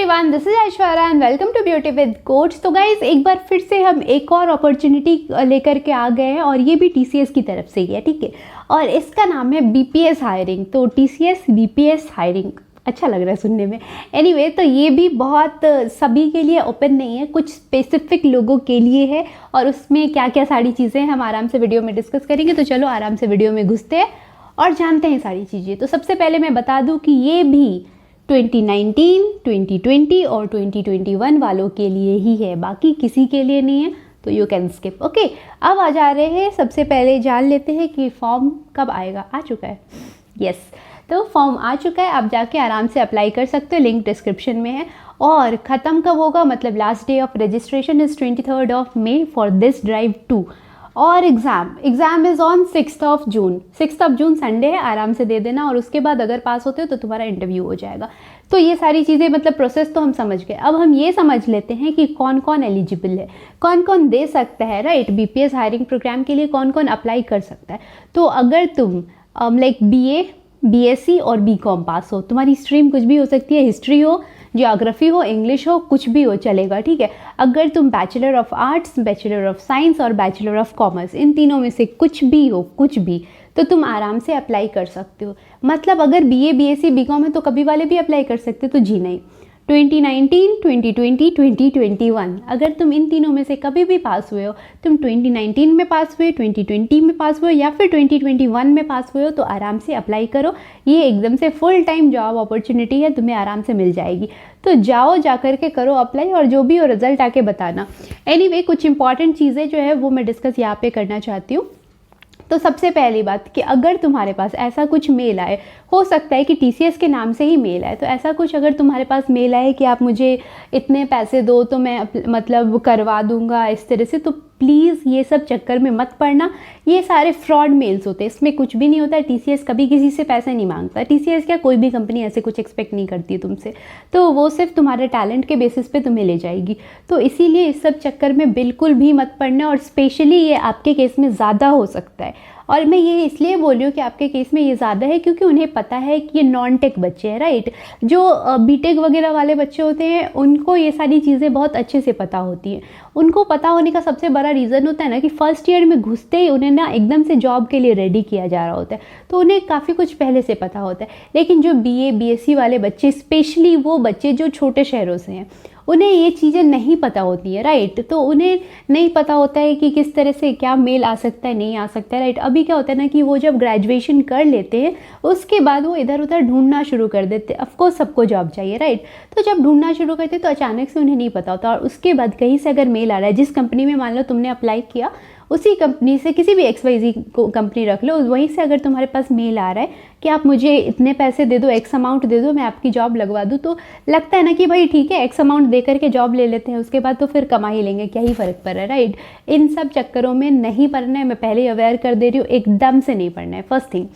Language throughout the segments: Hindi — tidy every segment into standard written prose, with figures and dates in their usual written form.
Everyone, this is Aishwarya and welcome to beauty with coach. तो गाइज एक बार फिर से हम एक और अपॉर्चुनिटी लेकर के आ गए हैं और ये भी टीसीएस की तरफ से ही है, ठीक है। और इसका नाम है बीपीएस हायरिंग। तो टीसीएस बीपीएस हायरिंग अच्छा लग रहा है सुनने में। एनीवे तो ये भी बहुत सभी के लिए ओपन नहीं है, कुछ स्पेसिफिक लोगों के लिए है। और उसमें क्या क्या सारी चीज़ें हम आराम से वीडियो में डिस्कस करेंगे। तो चलो आराम से वीडियो में घुसते हैं और जानते हैं सारी चीज़ें। तो सबसे पहले मैं बता दूं कि ये भी 2019, 2020 और 2021 वालों के लिए ही है, बाकी किसी के लिए नहीं है। तो यू कैन स्किप। ओके, अब आ जा रहे हैं, सबसे पहले जान लेते हैं कि फॉर्म कब आएगा। आ चुका है, यस। तो फॉर्म आ चुका है, आप जाके आराम से अप्लाई कर सकते हो, लिंक डिस्क्रिप्शन में है। और ख़त्म कब होगा, मतलब last day of registration is 23 of May for this drive 2। और exam is on 6 June. 6 June Sunday है, आराम से दे देना। और उसके बाद अगर पास होते हो तो तुम्हारा इंटरव्यू हो जाएगा। तो ये सारी चीज़ें, मतलब प्रोसेस तो हम समझ गए। अब हम ये समझ लेते हैं कि कौन कौन एलिजिबल है, कौन कौन दे सकता है, राइट। बीपीएस हायरिंग प्रोग्राम के लिए कौन कौन अप्लाई कर सकता है। तो अगर तुम लाइक बीए, बीएससी और बीकॉम पास हो, तुम्हारी स्ट्रीम कुछ भी हो सकती है, हिस्ट्री हो, जियोग्राफी हो, इंग्लिश हो, कुछ भी हो चलेगा, ठीक है। अगर तुम bachelor of arts, bachelor of science और बैचलर ऑफ कॉमर्स, इन तीनों में से कुछ भी हो, कुछ भी, तो तुम आराम से अप्लाई कर सकते हो। मतलब अगर बीए, बीएससी, बीकॉम है तो कभी वाले भी अप्लाई कर सकते हो, तो जी नहीं। 2019, 2020, 2021 अगर तुम इन तीनों में से कभी भी पास हुए हो, तुम 2019 में पास हुए, 2020 में पास हुए या फिर 2021 में पास हुए हो, तो आराम से अप्लाई करो। ये एकदम से फुल टाइम जॉब अपॉर्चुनिटी है, तुम्हें आराम से मिल जाएगी। तो जाओ, जा करके करो अप्लाई और जो भी हो रिजल्ट आके बताना। एनीवे कुछ इंपॉर्टेंट चीज़ें जो है वो मैं डिस्कस यहाँ पे करना चाहती हूँ। तो सबसे पहली बात कि अगर तुम्हारे पास ऐसा कुछ मेल आए, हो सकता है कि टीसीएस के नाम से ही मेल आए, तो ऐसा कुछ अगर तुम्हारे पास मेल आए कि आप मुझे इतने पैसे दो तो मैं मतलब करवा दूंगा इस तरह से, तो प्लीज़ ये सब चक्कर में मत पड़ना। ये सारे फ्रॉड मेल्स होते हैं, इसमें कुछ भी नहीं होता है। टीसीएस कभी किसी से पैसे नहीं मांगता। टीसीएस क्या, कोई भी कंपनी ऐसे कुछ एक्सपेक्ट नहीं करती है तुमसे। तो वो सिर्फ तुम्हारे टैलेंट के बेसिस पे तुम्हें ले जाएगी। तो इसीलिए इस सब चक्कर में बिल्कुल भी मत पड़ना। और स्पेशली ये आपके केस में ज़्यादा हो सकता है। और मैं ये इसलिए बोल रही हूँ कि आपके केस में ये ज़्यादा है क्योंकि उन्हें पता है कि ये नॉन टेक बच्चे हैं, राइट। जो बीटेक वगैरह वाले बच्चे होते हैं उनको ये सारी चीज़ें बहुत अच्छे से पता होती हैं। उनको पता होने का सबसे बड़ा रीज़न होता है ना कि फर्स्ट ईयर में घुसते ही उन्हें ना एकदम से जॉब के लिए रेडी किया जा रहा होता है, तो उन्हें काफ़ी कुछ पहले से पता होता है। लेकिन जो बीए, बीएससी वाले बच्चे, स्पेशली वो बच्चे जो छोटे शहरों से हैं, उन्हें ये चीज़ें नहीं पता होती है, राइट। तो उन्हें नहीं पता होता है कि किस तरह से क्या मेल आ सकता है, नहीं आ सकता है, राइट। अभी क्या होता है ना कि वो जब ग्रेजुएशन कर लेते हैं उसके बाद वो इधर उधर ढूंढना शुरू कर देते हैं। ऑफकोर्स सबको जॉब चाहिए, राइट। तो जब ढूंढना शुरू करते तो अचानक से उन्हें नहीं पता होता। और उसके बाद कहीं से अगर मेल आ रहा है, जिस कंपनी में मान लो तुमने अप्लाई किया, उसी कंपनी से, किसी भी XYZ को कंपनी रख लो, वहीं से अगर तुम्हारे पास मेल आ रहा है कि आप मुझे इतने पैसे दे दो, X अमाउंट दे दो, मैं आपकी जॉब लगवा दूँ, तो लगता है ना कि भाई ठीक है, X अमाउंट दे करके जॉब ले लेते हैं, उसके बाद तो फिर कमा ही लेंगे, क्या ही फ़र्क पड़ रहा है, राइट। इन सब चक्करों में नहीं पड़ना है, मैं पहले ही अवेयर कर दे रही हूँ, एकदम से नहीं पड़ना है, फर्स्ट थिंग।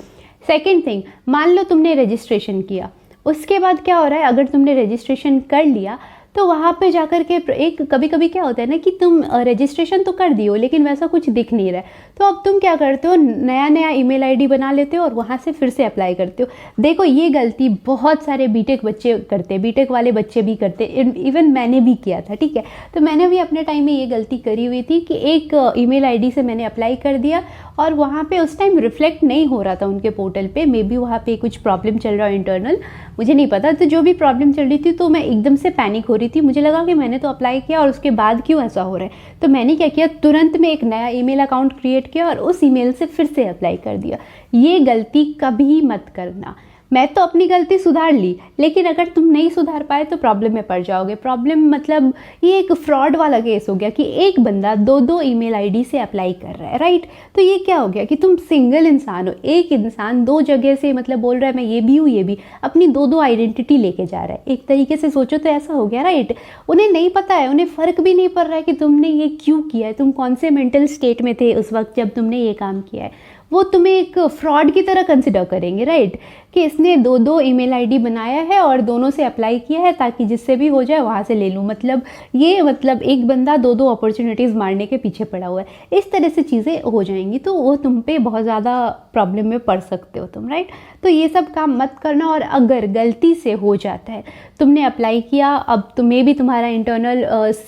सेकेंड थिंग, मान लो तुमने रजिस्ट्रेशन किया, उसके बाद क्या हो रहा है, अगर तुमने रजिस्ट्रेशन कर लिया तो वहाँ पे जाकर के एक कभी कभी क्या होता है ना कि तुम रजिस्ट्रेशन तो कर दियो लेकिन वैसा कुछ दिख नहीं रहा है। तो अब तुम क्या करते हो, नया नया ईमेल आईडी बना लेते हो और वहाँ से फिर से अप्लाई करते हो। देखो ये गलती बहुत सारे बीटेक बच्चे करते हैं, बीटेक वाले बच्चे भी करते हैं, इवन मैंने भी किया था, ठीक है। तो मैंने भी अपने टाइम में ये गलती करी हुई थी कि एक ईमेल आईडी से मैंने अप्लाई कर दिया और वहाँ पे उस टाइम रिफ्लेक्ट नहीं हो रहा था उनके पोर्टल पे। मे बी वहाँ पे कुछ प्रॉब्लम चल रहा है इंटरनल, मुझे नहीं पता। तो जो भी प्रॉब्लम चल रही थी तो मैं एकदम से पैनिक हो रही थी, मुझे लगा कि मैंने तो अप्लाई किया और उसके बाद क्यों ऐसा हो रहा है। तो मैंने क्या किया, तुरंत में एक नया ईमेल अकाउंट क्रिएट किया और उस ईमेल से फिर से अप्लाई कर दिया। ये गलती कभी मत करना। मैं तो अपनी गलती सुधार ली, लेकिन अगर तुम नहीं सुधार पाए तो प्रॉब्लम में पड़ जाओगे। प्रॉब्लम मतलब ये एक फ्रॉड वाला केस हो गया कि एक बंदा दो ईमेल आईडी से अप्लाई कर रहा है, राइट। तो ये क्या हो गया कि तुम सिंगल इंसान हो, एक इंसान दो जगह से मतलब बोल रहा है मैं ये भी हूँ ये भी, अपनी दो आइडेंटिटी लेके जा रहा है। एक तरीके से सोचो तो ऐसा हो गया, राइट। उन्हें नहीं पता है, उन्हें फ़र्क भी नहीं पड़ रहा है कि तुमने ये क्यों किया है, तुम कौन से मेंटल स्टेट में थे उस वक्त जब तुमने ये काम किया है। वो तुम्हें एक फ्रॉड की तरह कंसिडर करेंगे, राइट, कि इसने दो दो ईमेल आईडी बनाया है और दोनों से अप्लाई किया है ताकि जिससे भी हो जाए वहाँ से ले लूँ, मतलब एक बंदा दो दो अपॉर्चुनिटीज़ मारने के पीछे पड़ा हुआ है। इस तरह से चीज़ें हो जाएंगी तो वो तुम पे बहुत ज़्यादा प्रॉब्लम में पड़ सकते हो तुम, राइट। तो ये सब काम मत करना। और अगर गलती से हो जाता है, तुमने अप्लाई किया, अब तुम्हें भी तुम्हारा इंटरनल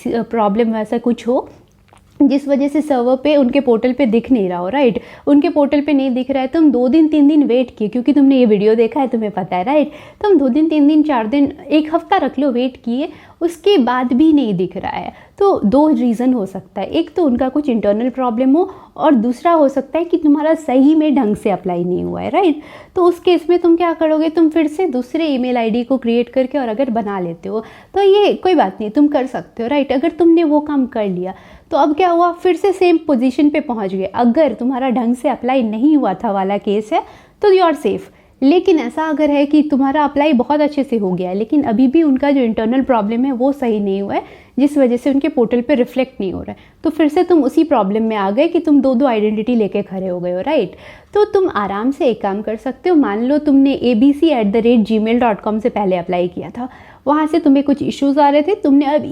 प्रॉब्लम वैसा कुछ हो जिस वजह से सर्वर पे उनके पोर्टल पे दिख नहीं रहा हो, राइट, उनके पोर्टल पे नहीं दिख रहा है, तुम 2 दिन 3 दिन वेट किए, क्योंकि तुमने ये वीडियो देखा है, तुम्हें पता है, राइट, तुम 2 दिन 3 दिन 4 दिन 1 हफ्ता रख लो, वेट किए, उसके बाद भी नहीं दिख रहा है, तो 2 रीज़न हो सकता है। एक तो उनका कुछ इंटरनल प्रॉब्लम हो, और दूसरा हो सकता है कि तुम्हारा सही में ढंग से अप्लाई नहीं हुआ है, राइट। तो उस केस में तुम क्या करोगे, तुम फिर से दूसरे ईमेल आईडी को क्रिएट करके और अगर बना लेते हो तो ये कोई बात नहीं, तुम कर सकते हो, राइट। अगर तुमने वो काम कर लिया तो अब क्या हुआ, फिर से सेम पोजीशन पे पहुंच गए। अगर तुम्हारा ढंग से अप्लाई नहीं हुआ था वाला केस है तो यू आर सेफ। लेकिन ऐसा अगर है कि तुम्हारा अप्लाई बहुत अच्छे से हो गया है लेकिन अभी भी उनका जो इंटरनल प्रॉब्लम है वो सही नहीं हुआ है, जिस वजह से उनके पोर्टल पे रिफ्लेक्ट नहीं हो रहा है, तो फिर से तुम उसी प्रॉब्लम में आ गए कि तुम दो आइडेंटिटी लेके खड़े हो गए हो, राइट। तो तुम आराम से एक काम कर सकते हो, मान लो तुमने abc@gmail.com से पहले अप्लाई किया था, वहाँ से तुम्हें कुछ इश्यूज़ आ रहे थे, तुमने अब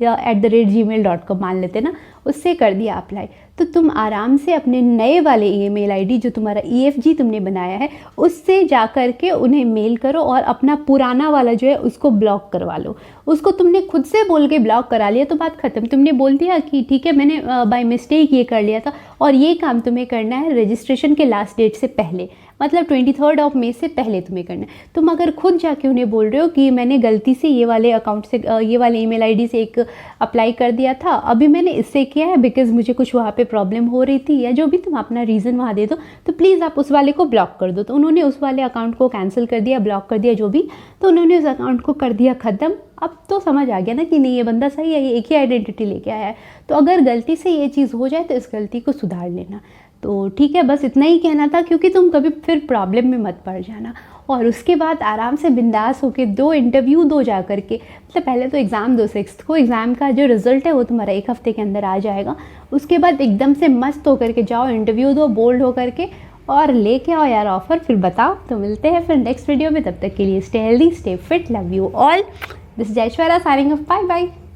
efg@gmail.com मान लेते ना, उससे कर दिया अप्लाई, तो तुम आराम से अपने नए वाले ईमेल आईडी जो तुम्हारा EFG तुमने बनाया है उससे जा कर के उन्हें मेल करो और अपना पुराना वाला जो है उसको ब्लॉक करवा लो। उसको तुमने खुद से बोल के ब्लॉक करा लिया तो बात ख़त्म। तुमने बोल दिया कि ठीक है मैंने बाय मिस्टेक ये कर लिया था, और ये काम तुम्हें करना है रजिस्ट्रेशन के लास्ट डेट से पहले, मतलब 23 मई से पहले तुम्हें करना है। तुम अगर खुद जाके उन्हें बोल रहे हो कि मैंने गलती से ये वाले अकाउंट से ये वाले ईमेल आईडी से एक अप्लाई कर दिया था, अभी मैंने इससे किया है बिकॉज मुझे कुछ वहाँ पे प्रॉब्लम हो रही थी, या जो भी तुम अपना रीज़न वहाँ दे दो, तो प्लीज़ आप उस वाले को ब्लॉक कर दो। तो उन्होंने उस वाले अकाउंट को कैंसिल कर दिया, ब्लॉक कर दिया, जो भी, तो उन्होंने उस अकाउंट को कर दिया ख़त्म। अब तो समझ आ गया ना कि नहीं ये बंदा सही है, ये एक ही आइडेंटिटी लेके आया है। तो अगर गलती से ये चीज़ हो जाए तो इस गलती को सुधार लेना। तो ठीक है, बस इतना ही कहना था, क्योंकि तुम कभी फिर प्रॉब्लम में मत पड़ जाना। और उसके बाद आराम से बिंदास होके 2 इंटरव्यू दो जा करके, मतलब पहले तो एग्ज़ाम दो 6 को, एग्ज़ाम का जो रिज़ल्ट है वो तुम्हारा 1 हफ्ते के अंदर आ जाएगा। उसके बाद एकदम से मस्त होकर के जाओ, इंटरव्यू दो बोल्ड होकर के, और लेके आओ यार ऑफ़र, फिर बताओ। तो मिलते हैं फिर नेक्स्ट वीडियो में, तब तक के लिए stay healthy, stay fit, love you all, this is Aishwarya signing off, bye bye.